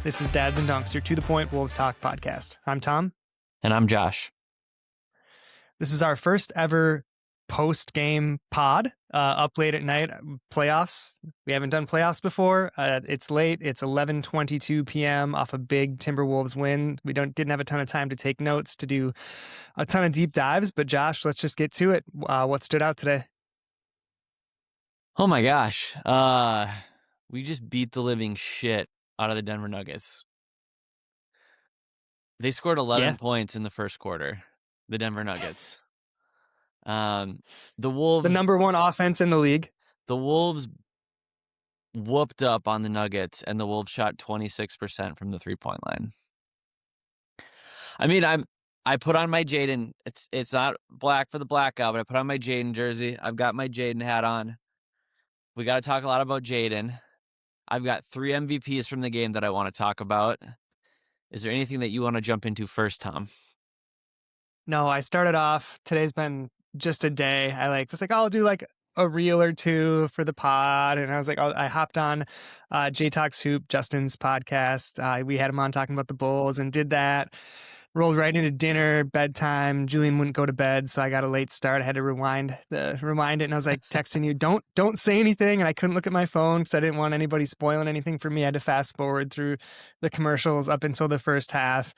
This is Dads and Dunks, your To The Point Wolves Talk podcast. I'm Tom. And I'm Josh. This is our first ever post-game pod, up late at night, playoffs. We haven't done playoffs before. It's late. It's 11:22 p.m. off a big Timberwolves win. We didn't have a ton of time to take notes, to do a ton of deep dives, but Josh, let's just get to it. What stood out today? Oh my gosh. We just beat the living shit out of the Denver Nuggets. They scored 11 points in the first quarter, the Denver Nuggets. The Wolves, the number one offense in the league. The Wolves whooped up on the Nuggets, and the Wolves shot 26% from the 3-point line. I mean, I put on my Jaden. It's not black for the blackout, but I put on my Jaden jersey. I've got my Jaden hat on. We got to talk a lot about Jaden. I've got 3 MVPs from the game that I want to talk about. Is there anything that you want to jump into first, Tom? No, I started off. Today's been just a day. I was like, I'll do like a reel or two for the pod. And I was like, I hopped on J Talks Hoop, Justin's podcast. We had him on talking about the Bulls and did that. Rolled right into dinner, bedtime. Julian wouldn't go to bed, so I got a late start. I had to remind it, and I was like texting you, don't say anything. And I couldn't look at my phone because I didn't want anybody spoiling anything for me. I had to fast forward through the commercials up until the first half.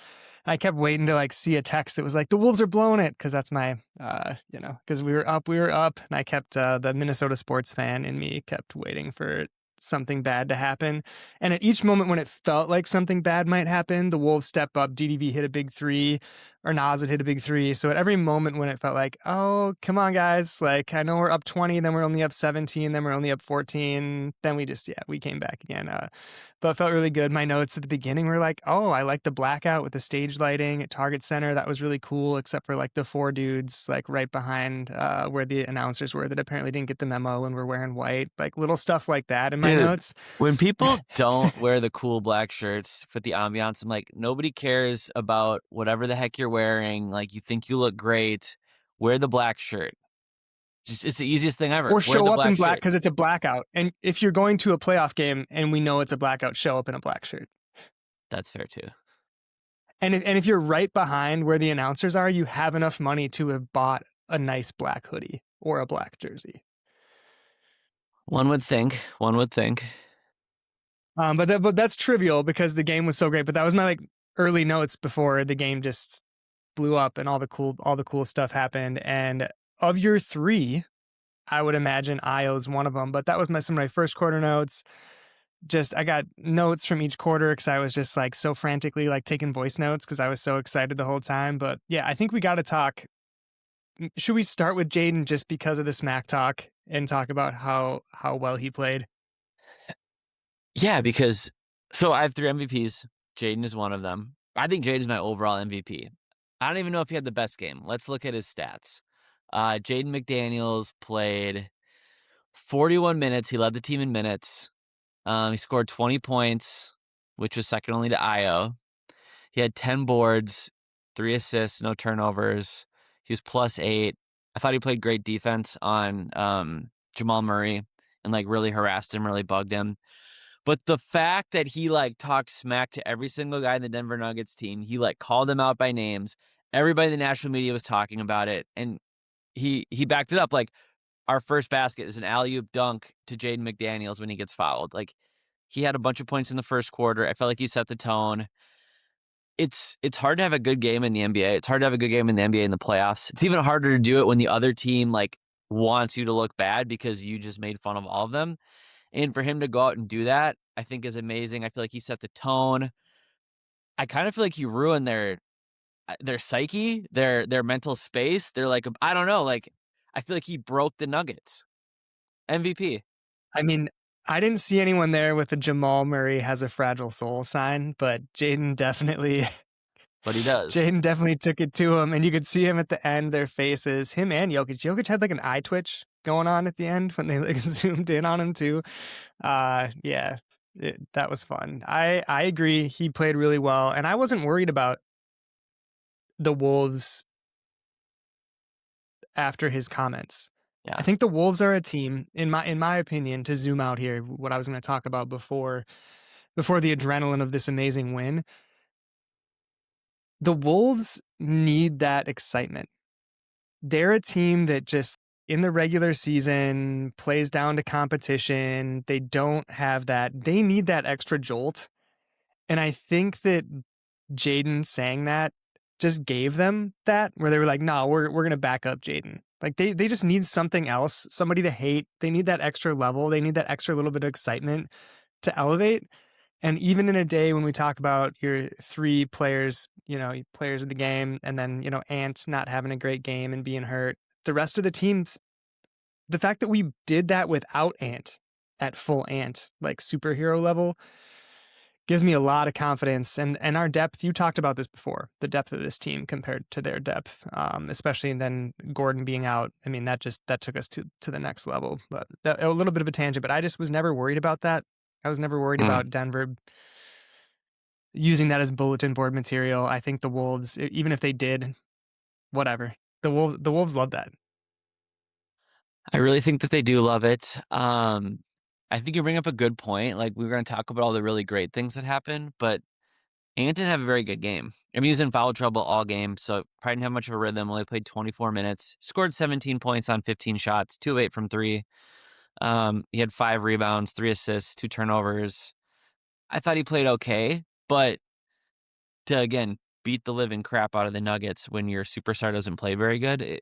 I kept waiting to see a text that was like, the Wolves are blowing it, because that's my, because we were up, and I kept the Minnesota sports fan in me kept waiting for something bad to happen. And at each moment when it felt like something bad might happen, the Wolves step up. DDV hit a big 3, or Nas would hit a big 3. So at every moment when it felt like, oh, come on, guys, I know we're up 20, then we're only up 17, then we're only up 14, then we came back again. But it felt really good. My notes at the beginning were like, oh, I like the blackout with the stage lighting at Target Center. That was really cool, except for the 4 dudes right behind where the announcers were that apparently didn't get the memo and were wearing white. Little stuff like that in my notes. When people don't wear the cool black shirts for the ambiance, I'm like, nobody cares about whatever the heck you're wearing. You think you look great, wear the black shirt. It's the easiest thing ever. Or show up in black because it's a blackout. And if you're going to a playoff game and we know it's a blackout, show up in a black shirt. That's fair too. And if you're right behind where the announcers are, you have enough money to have bought a nice black hoodie or a black jersey. One would think. But that's trivial because the game was so great. But that was my early notes before the game just blew up and all the cool stuff happened. And of your 3, I would imagine Ayo's one of them. But that was some of my first quarter notes. I got notes from each quarter because I was just so frantically taking voice notes because I was so excited the whole time. But yeah, I think we got to talk. Should we start with Jaden just because of the smack talk and talk about how well he played? Yeah, because I have 3 MVPs. Jaden is one of them. I think Jaden is my overall MVP. I don't even know if he had the best game. Let's look at his stats. Jaden McDaniels played 41 minutes. He led the team in minutes. He scored 20 points, which was second only to Ayo. He had 10 boards, 3 assists, no turnovers. He was +8. I thought he played great defense on Jamal Murray and really harassed him, really bugged him. But the fact that he talked smack to every single guy in the Denver Nuggets team, he called them out by names. Everybody in the national media was talking about it, and he backed it up. Our first basket is an alley-oop dunk to Jaden McDaniels when he gets fouled. He had a bunch of points in the first quarter. I felt like he set the tone. It's hard to have a good game in the NBA. It's hard to have a good game in the NBA in the playoffs. It's even harder to do it when the other team wants you to look bad because you just made fun of all of them. And for him to go out and do that, I think is amazing. I feel like he set the tone. I kind of feel like he ruined their psyche, their mental space. They're I don't know. I feel like he broke the Nuggets. MVP. I mean, I didn't see anyone there with a Jamal Murray has a fragile soul sign, but Jaden definitely. But he does. Jaden definitely took it to him, and you could see him at the end, their faces, him and Jokic. Jokic had an eye twitch going on at the end when they zoomed in on him too. Yeah, that was fun. I agree. He played really well, and I wasn't worried about the Wolves after his comments. Yeah. I think the Wolves are a team, in my opinion, to zoom out here, what I was going to talk about before. before the adrenaline of this amazing win. The Wolves need that excitement. They're a team that just in the regular season plays down to competition. They don't have that. They need that extra jolt. And I think that Jaden saying that just gave them that, where they were like, no, we're gonna back up Jaden. Like they just need something else, somebody to hate. They need that extra level. They need that extra little bit of excitement to elevate. And even in a day when we talk about your three players, players of the game, and then, Ant not having a great game and being hurt, the rest of the teams, the fact that we did that without Ant at full Ant, like superhero level, gives me a lot of confidence. And our depth, you talked about this before, the depth of this team compared to their depth, especially then Gordon being out. I mean, that took us to the next level. But a little bit of a tangent, but I just was never worried about that. I was never worried about Denver using that as bulletin board material. I think the Wolves, even if they did, whatever. The Wolves love that. I really think that they do love it. I think you bring up a good point. Like, we were going to talk about all the really great things that happened, but Ant didn't have a very good game. I mean, he was in foul trouble all game, so probably didn't have much of a rhythm. Only played 24 minutes. Scored 17 points on 15 shots, 2 of 8 from 3. He had 5 rebounds, 3 assists, 2 turnovers. I thought he played okay, but to, again, beat the living crap out of the Nuggets when your superstar doesn't play very good,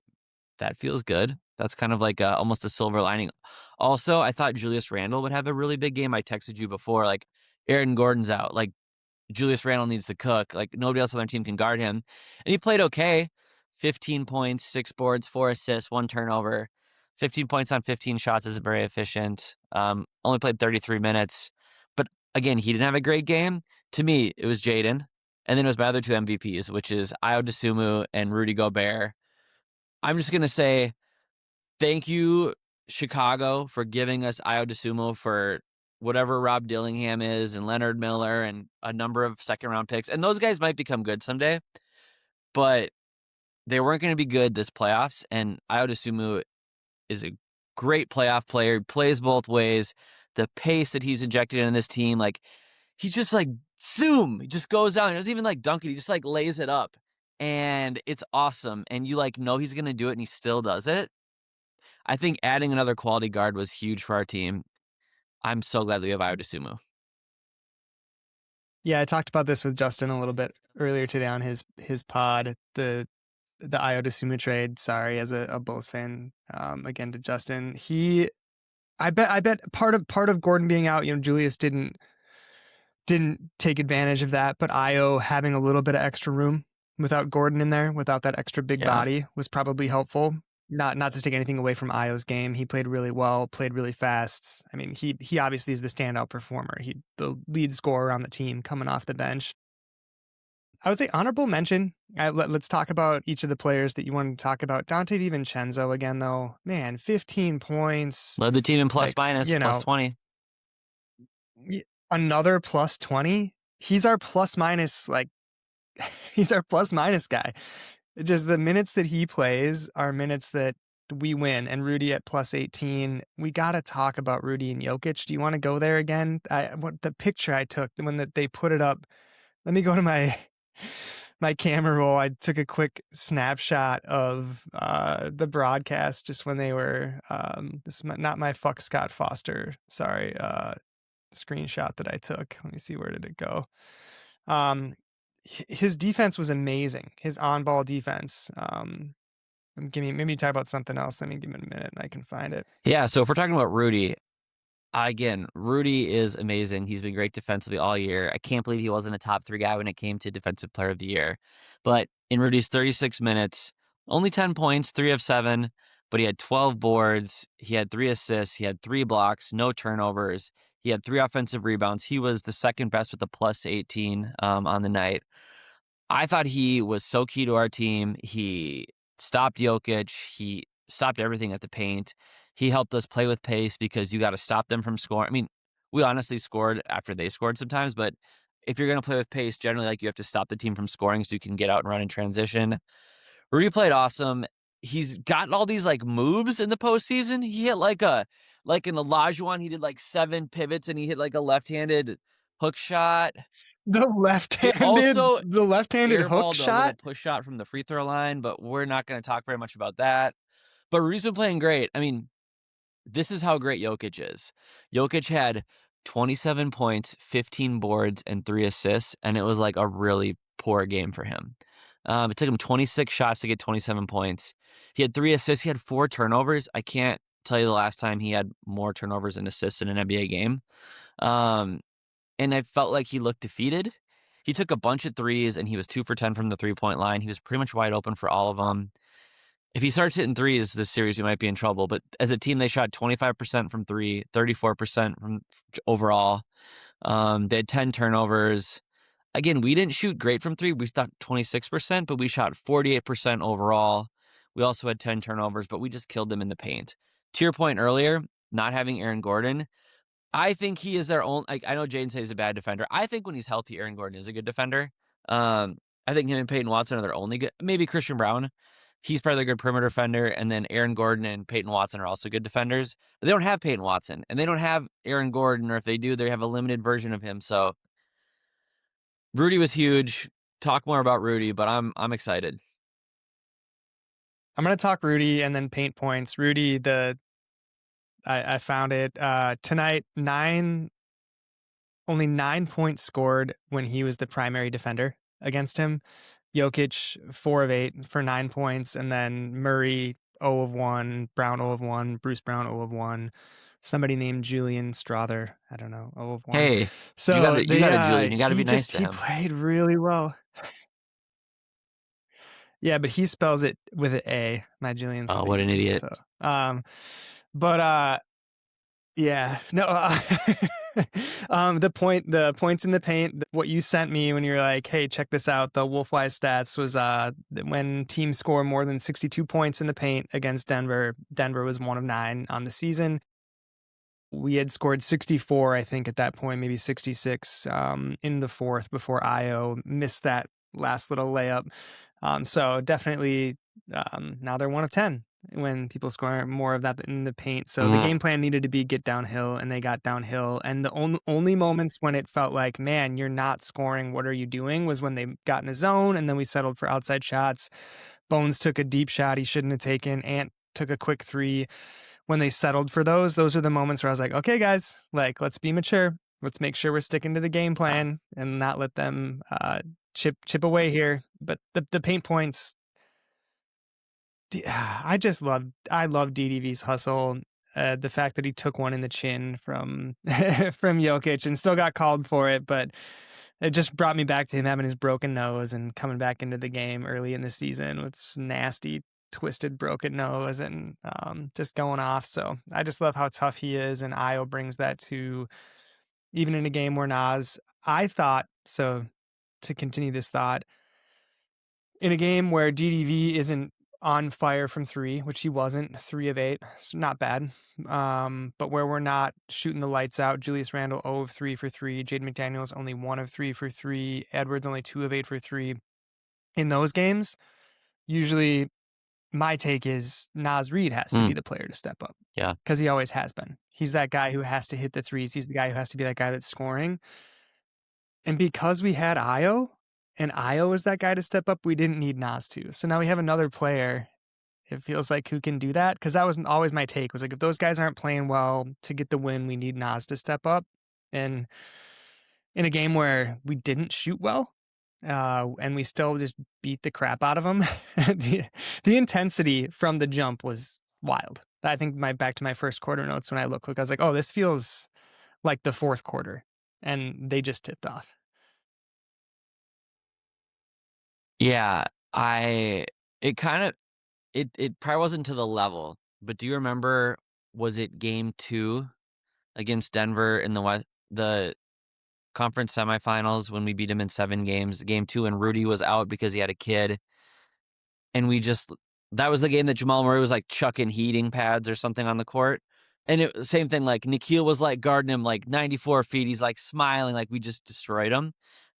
that feels good. That's kind of like almost a silver lining. Also, I thought Julius Randle would have a really big game. I texted you before, like, Aaron Gordon's out. Like, Julius Randle needs to cook. Like, nobody else on their team can guard him. And he played okay. 15 points, 6 boards, 4 assists, 1 turnover. 15 points on 15 shots isn't very efficient. Only played 33 minutes. But again, he didn't have a great game. To me, it was Jaden. And then it was my other 2 MVPs, which is Ayo Dosunmu and Rudy Gobert. I'm just going to say thank you, Chicago, for giving us Ayo Dosunmu for whatever Rob Dillingham is and Leonard Miller and a number of second-round picks. And those guys might become good someday, but they weren't going to be good this playoffs. And Ayo Dosunmu is a great playoff player. He plays both ways. The pace that he's injected in this team, like, he just like zoom, he just goes down. He doesn't even like dunk it. He just like lays it up. And it's awesome. And you like know he's going to do it and he still does it. I think adding another quality guard was huge for our team. I'm so glad that we have Ayo Dosunmu. Yeah, I talked about this with Justin a little bit earlier today on his pod. The Ayo Dosunmu trade. Sorry, as a Bulls fan. Again to Justin, I bet part of Gordon being out, Julius didn't take advantage of that, but Ayo having a little bit of extra room without Gordon in there, without that extra big Yeah. body, was probably helpful. Not to take anything away from Ayo's game. He played really well, played really fast. I mean, he obviously is the standout performer. He the lead scorer on the team coming off the bench. I would say honorable mention. Let's talk about each of the players that you wanted to talk about. Donte DiVincenzo again, though. Man, 15 points. Led the team in plus Like, minus, plus 20. Another plus 20. He's our plus minus, like, he's our plus minus guy. Just the minutes that he plays are minutes that we win. And Rudy at plus 18. We got to talk about Rudy and Jokic. Do you want to go there again? What the picture I took when they put it up. Let me go to my camera roll. I took a quick snapshot of the broadcast just when they were this is not my fuck Scott Foster, sorry, screenshot that I took. Let me see, where did it go? His defense was amazing. His on-ball defense. Maybe talk about something else. Let me give it a minute and I can find it. Yeah, so if we're talking about Rudy, again, Rudy is amazing. He's been great defensively all year. I can't believe he wasn't a top 3 guy when it came to Defensive Player of the Year. But in Rudy's 36 minutes, only 10 points, 3 of 7, but he had 12 boards. He had 3 assists. He had 3 blocks, no turnovers. He had 3 offensive rebounds. He was the second best with a plus 18 on the night. I thought he was so key to our team. He stopped Jokic. He stopped everything at the paint. He helped us play with pace because you got to stop them from scoring. I mean, we honestly scored after they scored sometimes, but if you're going to play with pace, generally, like, you have to stop the team from scoring so you can get out and run in transition. Rudy played awesome. He's gotten all these like moves in the postseason. He hit like an Olajuwon. He did like 7 pivots and he hit like a left-handed hook shot. The He left-handed also the left-handed hook airballed a little shot? push shot from the free throw line, but we're not gonna talk very much about that. But Rudy's been playing great. I mean, this is how great Jokic is. Jokic had 27 points, 15 boards, and 3 assists, and it was like a really poor game for him. It took him 26 shots to get 27 points. He had 3 assists. He had 4 turnovers. I can't tell you the last time he had more turnovers and assists in an NBA game. Um, and I felt like he looked defeated. He took a bunch of threes, and he was 2 for 10 from the three-point line. He was pretty much wide open for all of them. If he starts hitting threes this series, we might be in trouble. But as a team, they shot 25% from three, 34% from overall. They had 10 turnovers. Again, we didn't shoot great from three. We shot 26%, but we shot 48% overall. We also had 10 turnovers, but we just killed them in the paint. To your point earlier, not having Aaron Gordon, I think he is their own. Like, I know Jaden says he's a bad defender. I think when he's healthy, Aaron Gordon is a good defender. I think him and Peyton Watson are their only good. Maybe Christian Brown. He's probably a good perimeter defender, and then Aaron Gordon and Peyton Watson are also good defenders. But they don't have Peyton Watson, and they don't have Aaron Gordon, or if they do, they have a limited version of him. So Rudy was huge. Talk more about Rudy, but I'm excited. I'm gonna talk Rudy and then paint points. Rudy, I found it tonight. Only 9 points scored when he was the primary defender against him. Jokic 4 of 8 for 9 points, and then Murray 0 of 1, Brown 0 of 1, Bruce Brown 0 of 1, somebody named Julian Strother, I don't know, 0 of 1. Hey, So you got it, Julian. You got to be he nice just to he him. played really well. Yeah, but he spells it with an A. My Julian's Oh, with an what an E. idiot! So, but yeah, no. The points in the paint. What you sent me when you were like, "Hey, check this out." The Wolfwise stats was when teams score more than 62 points in the paint against Denver. Denver was 1 of 9 on the season. We had scored 64, I think, at that point, maybe 66 in the fourth before Ayo missed that last little layup. So definitely now they're 1 of 10 when people score more of that in the paint. So the game plan needed to be get downhill, and they got downhill. And the only moments when it felt like, man, you're not scoring, what are you doing, was when they got in a zone, and then we settled for outside shots. Bones took a deep shot he shouldn't have taken. Ant took a quick three. When they settled for those are the moments where I was like, okay, guys, like, let's be mature. Let's make sure we're sticking to the game plan and not let them chip away here. But the paint points, I love DDV's hustle. The fact that he took one in the chin from from Jokic and still got called for it, but it just brought me back to him having his broken nose and coming back into the game early in the season with this nasty twisted broken nose and just going off. So I just love how tough he is, and Ayo brings that to even in a game where I thought so. To continue this thought, in a game where DDV isn't on fire from three, which he wasn't, 3 of 8, it's not bad. But where we're not shooting the lights out, Julius Randle 0 of 3 for 3, Jaden McDaniels only 1 of 3 for 3, Edwards only 2 of 8 for 3. In those games, usually my take is Naz Reid has to be the player to step up. Yeah. Because he always has been. He's that guy who has to hit the threes. He's the guy who has to be that guy that's scoring. And because we had Ayo, and Ayo was that guy to step up, we didn't need Naz to. So now we have another player, it feels like, who can do that. Because that was always my take, was like, if those guys aren't playing well to get the win, we need Naz to step up. And in a game where we didn't shoot well, and we still just beat the crap out of them, the intensity from the jump was wild. I think back to my first quarter notes when I look quick, I was like, oh, this feels like the fourth quarter. And they just tipped off. Yeah, it kind of it probably wasn't to the level, but do you remember, was it game 2 against Denver in the conference semifinals when we beat him in 7 games? Game 2, and Rudy was out because he had a kid, and that was the game that Jamal Murray was like chucking heating pads or something on the court. And it same thing, like Nikhil was like guarding him like 94 feet. He's like smiling like we just destroyed him.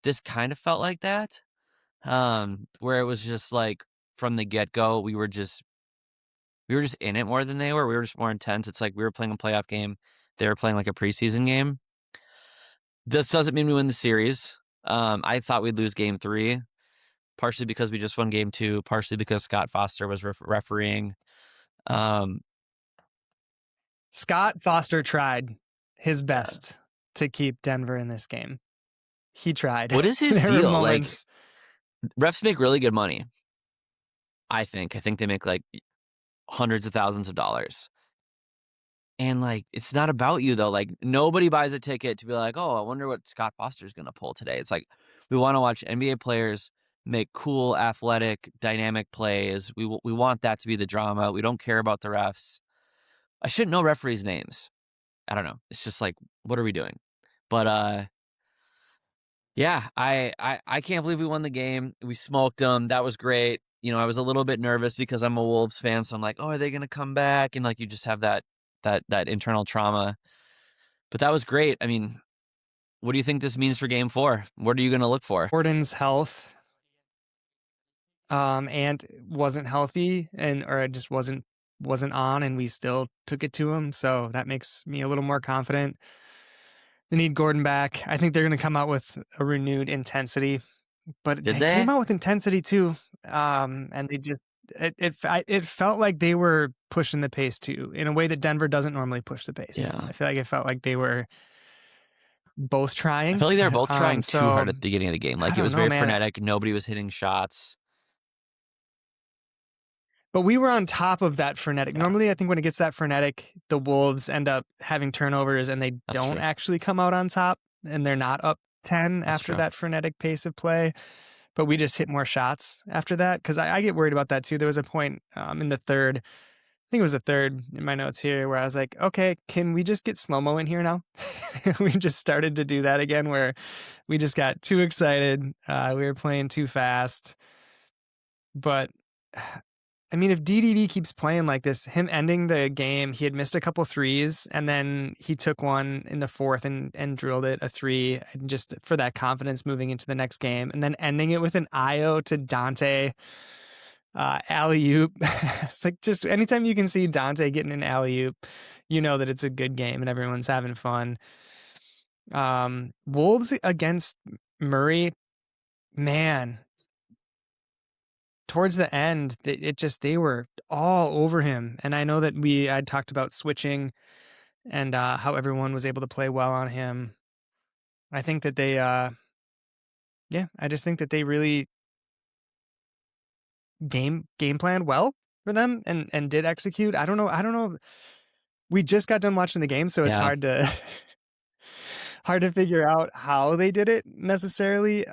This kind of felt like that. Where it was just like from the get-go, we were just in it more than they were. We were just more intense. It's like we were playing a playoff game. They were playing like a preseason game. This doesn't mean we win the series. I thought we'd lose game 3, partially because we just won game 2, partially because Scott Foster was refereeing. Um, Scott Foster tried his yeah. best to keep Denver in this game. He tried. What is his There were deal? Like, moments. refs make really good money, I think. I think they make, like, hundreds of thousands of dollars. And, like, it's not about you, though. Like, nobody buys a ticket to be like, "Oh, I wonder what Scott Foster's gonna pull today." It's like, we wanna watch NBA players make cool, athletic, dynamic plays. We want that to be the drama. We don't care about the refs. I should know referees' names. I don't know. It's just like, what are we doing? But, yeah, I can't believe we won the game. We smoked them. That was great. I was a little bit nervous because I'm a Wolves fan, so I'm like, "Oh, are they gonna come back?" And, like, you just have that internal trauma. But that was great. I mean, what do you think this means for game 4? What are you gonna look for? Gordon's health, and wasn't healthy, or it just wasn't on, and we still took it to him. So that makes me a little more confident. They need Gordon back. I think they're going to come out with a renewed intensity, but Did they came they? out with intensity too. And they just it felt like they were pushing the pace too, in a way that Denver doesn't normally push the pace. Yeah. I feel like it felt like they were both I trying. felt like they were both trying too So hard at the beginning of the game. I Like, it don't was know, very man. frenetic. Nobody was hitting shots. But we were on top of that frenetic. Yeah, Normally, I think when it gets that frenetic, the Wolves end up having turnovers and they that's don't true. actually come out on top, and they're not up 10 That's after true. that frenetic pace of play. But we just hit more shots after that, because I get worried about that too. There was a point in the third, I think it was the third in my notes here, where I was like, okay, can we just get slow-mo in here now? We just started to do that again, where we just got too excited. We were playing too fast. But I mean, if DDD keeps playing like this, him ending the game, he had missed a couple threes, and then he took one in the fourth and drilled it, a three, just for that confidence moving into the next game, and then ending it with an Ayo to Donte alley oop. It's like, just anytime you can see Donte getting an alley oop, you know that it's a good game and everyone's having fun. Wolves against Murray, man, towards the end, they were all over him. And I know that I talked about switching and how everyone was able to play well on him. I think that yeah, I just think that they really game planned well for them and did execute. I don't know. We just got done watching the game, so it's Yeah. hard to hard to figure out how they did it necessarily.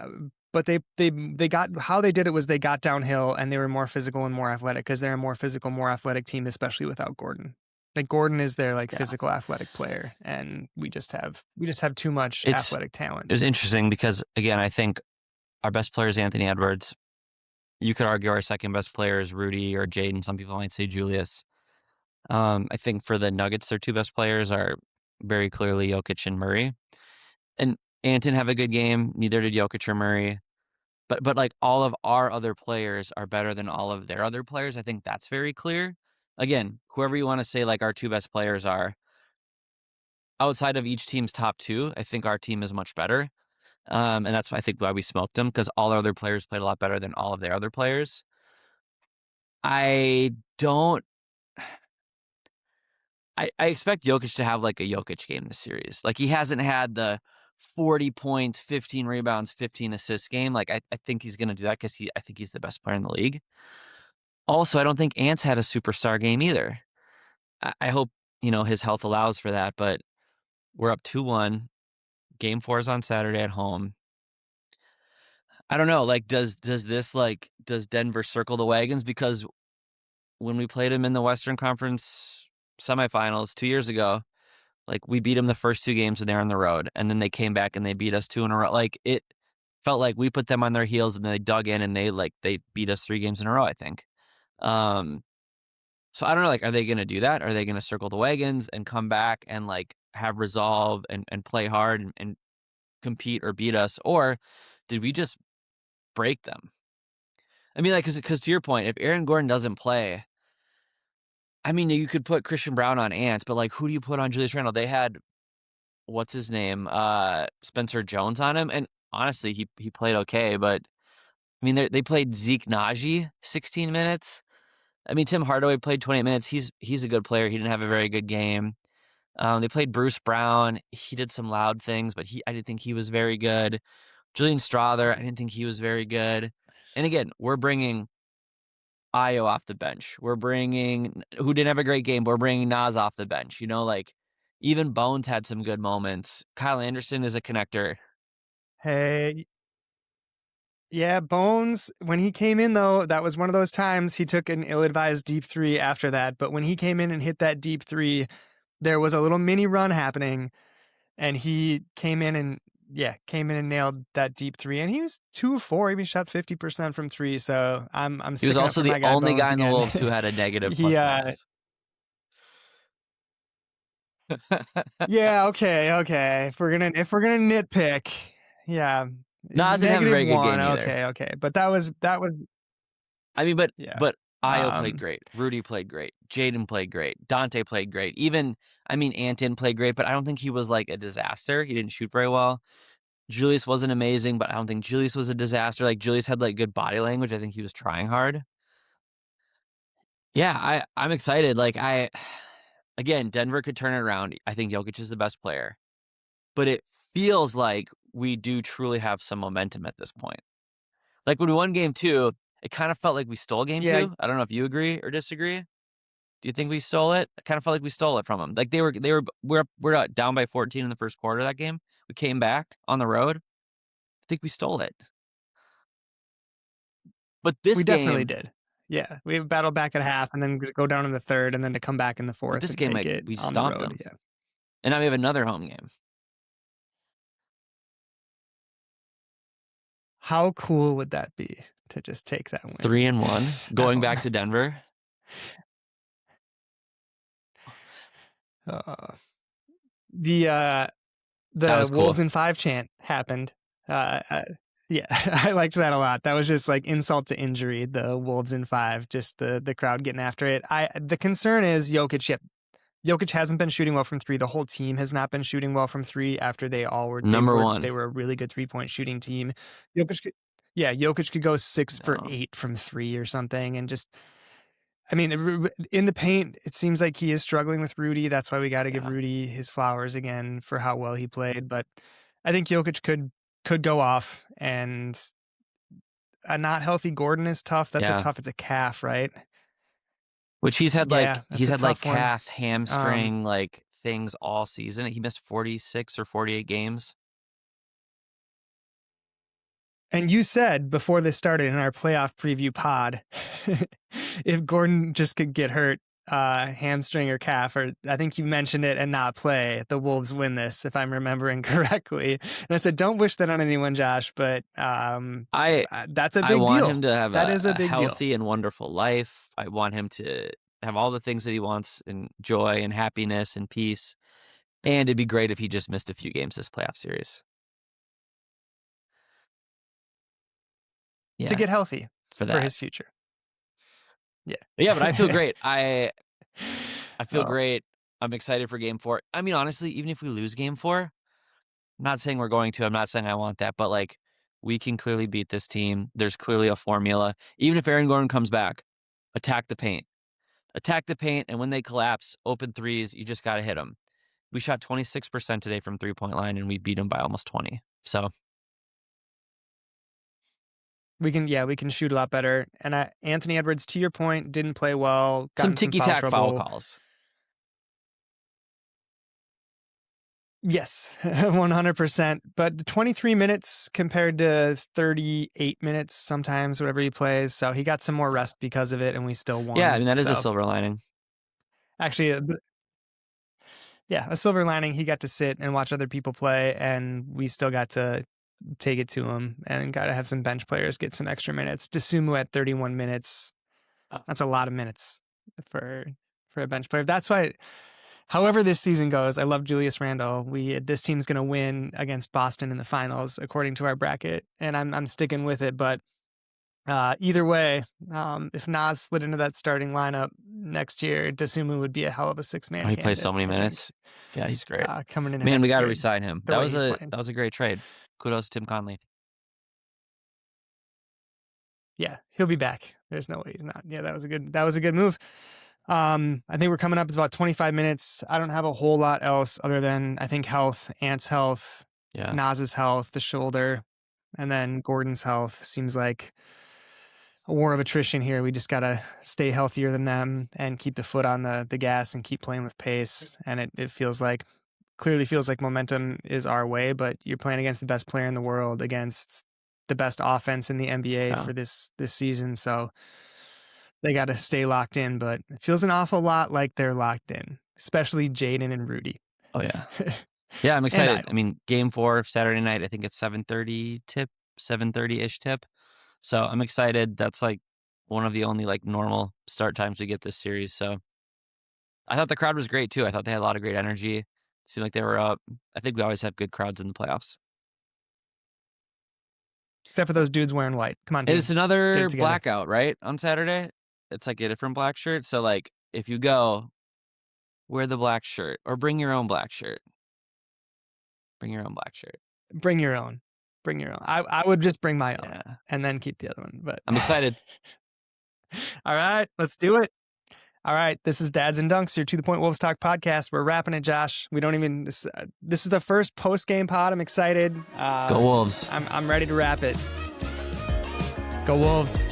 But they got, how they did it was they got downhill and they were more physical and more athletic, because they're a more physical, more athletic team, especially without Gordon. Like, Gordon is their Yeah. physical athletic player, and we just have too much It's athletic talent. it was interesting because, again, I think our best player is Anthony Edwards. You could argue our second best player is Rudy or Jaden. Some people might say Julius. I think for the Nuggets, their two best players are very clearly Jokic and Murray. And Ant didn't have a good game. Neither did Jokic or Murray. But like, all of our other players are better than all of their other players. I think that's very clear. Again, whoever you want to say like our two best players are, outside of each team's top two, I think our team is much better. And that's I think why we smoked them, because all our other players played a lot better than all of their other players. I don't I expect Jokic to have like a Jokic game this series. Like, he hasn't had the 40 points, 15 rebounds, 15 assists game. Like, I think he's gonna do that because I think he's the best player in the league. Also, I don't think Ant's had a superstar game either. I hope, his health allows for that, but we're up 2-1. Game 4 is on Saturday at home. I don't know, like, does Denver circle the wagons? Because when we played him in the Western Conference semifinals 2 years ago, like, we beat them the first 2 games and they're on the road, and then they came back and they beat us 2 in a row. Like, it felt like we put them on their heels and they dug in and they beat us 3 games in a row, I think. Um, so I don't know, like, are they gonna do that? Are they gonna circle the wagons and come back and, like, have resolve and play hard and compete or beat us? Or did we just break them? I mean, like, because to your point, if Aaron Gordon doesn't play, I mean, you could put Christian Brown on Ant, but, like, who do you put on Julius Randle? They had what's his name? Spencer Jones on him. And honestly, he played okay, but I mean, they played Zeke Naji 16 minutes. I mean, Tim Hardaway played 28 minutes. He's a good player. He didn't have a very good game. They played Bruce Brown. He did some loud things, but I didn't think he was very good. Julian Strother, I didn't think he was very good. And again, we're bringing Ayo off the bench. We're bringing, who didn't have a great game, but we're bringing Nas off the bench. You know, like even Bones had some good moments. Kyle Anderson is a connector. Hey, yeah, Bones, when he came in, though, that was one of those times he took an ill-advised deep three after that. But when he came in and hit that deep three, there was a little mini run happening, and he came in and nailed that deep three. And he was 2 of 4. He shot 50% from three. So I'm He was sticking up also for the my guy only Bones guy in the again. Wolves who had a negative he plus minus. Yeah, okay. If we're gonna nitpick, yeah. Nas didn't have a Negative very good 1, game either. okay. But that was I mean, yeah. but Ayo played great. Rudy played great. Jaden played great. Donte played great. Even, I mean, Anton played great, but I don't think he was like a disaster. He didn't shoot very well. Julius wasn't amazing, but I don't think Julius was a disaster. Like Julius had like good body language. I think he was trying hard. Yeah, I'm excited. Like again, Denver could turn it around. I think Jokic is the best player, but it feels like we do truly have some momentum at this point. Like when we won game 2, it kind of felt like we stole game Yeah, 2. I don't know if you agree or disagree. Do you think we stole it? I kind of felt like we stole it from them. Like we're down by 14 in the first quarter of that game. We came back on the road. I think we stole it. But we this definitely game, did. Yeah, we battled back at half and then go down in the third and then to come back in the but fourth this and game take it we on the stomped road. them. Yeah. And now we have another home game. How cool would that be to just take that win? 3-1 going back to Denver. The That was Wolves cool. in 5 chant happened. Yeah, I liked that a lot. That was just like insult to injury. The Wolves in 5, just the crowd getting after it. The concern is Jokic. Yep, Jokic hasn't been shooting well from 3. The whole team has not been shooting well from 3 after they Number 1. a really good 3-point shooting team. Jokic could go 6 for No. 8 from 3 or something, and just I mean, in the paint, it seems like he is struggling with Rudy. That's why we got to give Yeah. Rudy his flowers again for how well he played. But I think Jokic could go off, and a not healthy Gordon is tough. Yeah. It's a calf, right? Which he's had Yeah, that's a like tough one. calf, hamstring, like things all season. He missed 46 or 48 games. And you said before this started in our playoff preview pod, if Gordon just could get hurt, hamstring or calf, or I think you mentioned it, and not play, the Wolves win this, if I'm remembering correctly. And I said, don't wish that on anyone, Josh, but that's a I big want deal. him to have That is a a big deal. healthy and wonderful life. I want him to have all the things that he wants and joy and happiness and peace. And it'd be great if he just missed a few games this playoff series. To Yeah, get healthy for for that. his future. Yeah. But yeah, but I feel great. I feel Oh, great. I'm excited for game 4. I mean, honestly, even if we lose game 4, I'm not saying we're going to. I'm not saying I want that, but like we can clearly beat this team. There's clearly a formula. Even if Aaron Gordon comes back, attack the paint. Attack the paint, and when they collapse, open threes, you just got to hit them. We shot 26% today from three-point line, and we beat them by almost 20. So we can shoot a lot better. And Anthony Edwards, to your point, didn't play well, got some in some foul ticky-tack foul trouble. calls. Yes, 100%. But 23 minutes compared to 38 minutes sometimes, whatever he plays. So he got some more rest because of it, and we still won. Yeah, I mean, that is a So silver lining. actually, yeah, a silver lining. He got to sit and watch other people play, and we still got to take it to him and got to have some bench players get some extra minutes. Dosunmu at 31 minutes. That's a lot of minutes for a bench player. That's why. However this season goes, I love Julius Randle. This team's going to win against Boston in the finals according to our bracket, and I'm sticking with it. But Either way, if Nas slid into that starting lineup next year, Dosunmu would be a hell of a 6-man Oh, he plays candidate, so many I think, minutes. Yeah, he's great. coming into Man, we next got to year. re-sign him. The way he's playing. That was a great trade. Kudos to Tim Conley. Yeah, he'll be back. There's no way he's not. Yeah, that was a good move. I think we're coming up. It's about 25 minutes. I don't have a whole lot else other than I think health, Ant's health, Yeah. Nas's health, the shoulder, and then Gordon's health. Seems like a war of attrition here. We just gotta stay healthier than them and keep the foot on the gas and keep playing with pace. And it clearly feels like momentum is our way, but you're playing against the best player in the world, against the best offense in the NBA for this season. So they got to stay locked in, but it feels an awful lot like they're locked in, especially Jaden and Rudy. Oh yeah. Yeah, I'm excited. I I mean, game 4 Saturday night, I think it's 7:30 tip, 7:30-ish tip. So I'm excited. That's like one of the only like normal start times we get this series. So I thought the crowd was great too. I thought they had a lot of great energy. It seemed like they were up. I think we always have good crowds in the playoffs. Except for those dudes wearing white. Come on, team. It's another blackout, right? On Saturday. It's like a different black shirt. So like if you go, wear the black shirt or bring your own black shirt. Bring your own black shirt. Bring your own. Bring your own. I would just bring my own and then keep the other one. But I'm excited. All right, let's do it. All right, this is Dads and Dunks, your To The Point Wolves Talk podcast. We're wrapping it, Josh. We don't even. This is the first post game pod. I'm excited. Go Wolves. I'm ready to wrap it. Go Wolves.